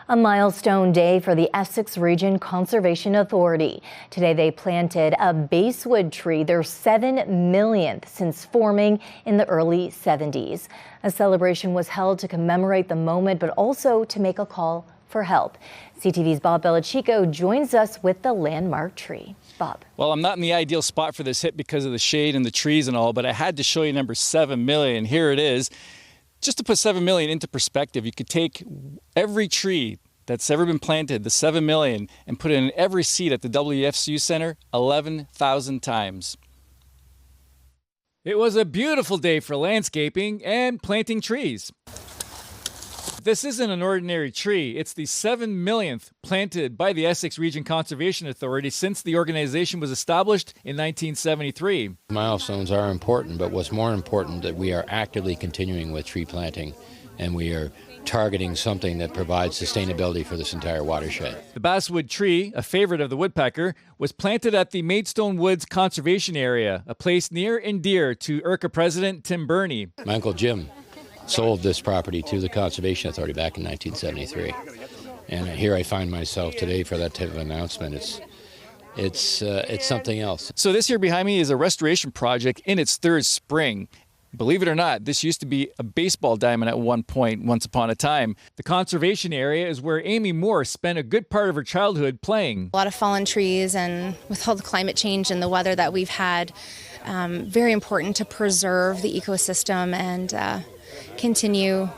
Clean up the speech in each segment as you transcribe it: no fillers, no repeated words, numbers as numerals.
A milestone day for the Essex Region Conservation Authority. Today they planted a basswood tree, their 7 millionth since forming in the early 70s. A celebration was held to commemorate the moment, but also to make a call for help. CTV's Bob Bellacicco joins us with the landmark tree. Bob. Well, I'm not in the ideal spot for this hit because of the shade and the trees and all, but I had to show you number 7 million. Here it is. Just to put 7 million into perspective, you could take every tree that's ever been planted, the 7 million, and put it in every seat at the WFCU Center 11,000 times. It was a beautiful day for landscaping and planting trees. This isn't an ordinary tree. It's the 7 millionth planted by the Essex Region Conservation Authority since the organization was established in 1973. Milestones are important, but what's more important that we are actively continuing with tree planting, and we are targeting something that provides sustainability for this entire watershed. The basswood tree, a favorite of the woodpecker, was planted at the Maidstone Woods Conservation Area, a place near and dear to IRCA President Tim Burney. My Uncle Jim sold this property to the Conservation Authority back in 1973. And here I find myself today for that type of announcement. It's something else. So this here behind me is a restoration project in its third spring. Believe it or not, this used to be a baseball diamond at one point, once upon a time. The conservation area is where Amy Moore spent a good part of her childhood playing. A lot of fallen trees, and with all the climate change and the weather that we've had, very important to preserve the ecosystem and continuing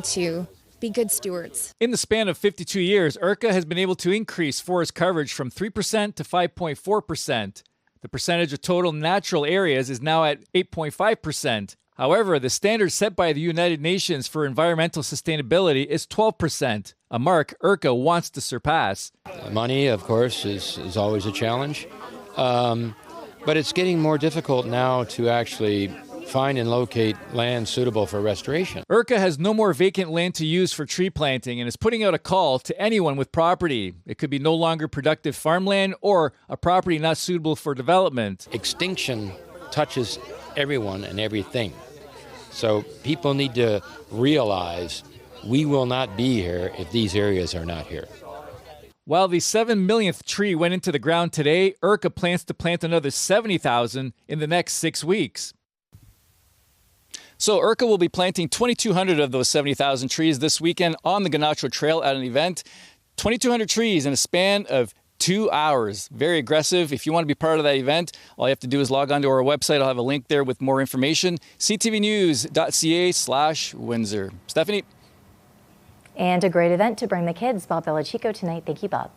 to be good stewards. In the span of 52 years, IRCA has been able to increase forest coverage from 3% to 5.4%. The percentage of total natural areas is now at 8.5%. However, the standard set by the United Nations for environmental sustainability is 12%, a mark IRCA wants to surpass. Money, of course, is always a challenge, but it's getting more difficult now to actually find and locate land suitable for restoration. IRCA has no more vacant land to use for tree planting and is putting out a call to anyone with property. It could be no longer productive farmland or a property not suitable for development. Extinction touches everyone and everything. So people need to realize we will not be here if these areas are not here. While the 7 millionth tree went into the ground today, IRCA plans to plant another 70,000 in the next 6 weeks. So IRCA will be planting 2,200 of those 70,000 trees this weekend on the Ganacho Trail at an event. 2,200 trees in a span of 2 hours. Very aggressive. If you want to be part of that event, all you have to do is log on to our website. I'll have a link there with more information. ctvnews.ca/Windsor. Stephanie? And a great event to bring the kids. Bob Bellacicco tonight. Thank you, Bob.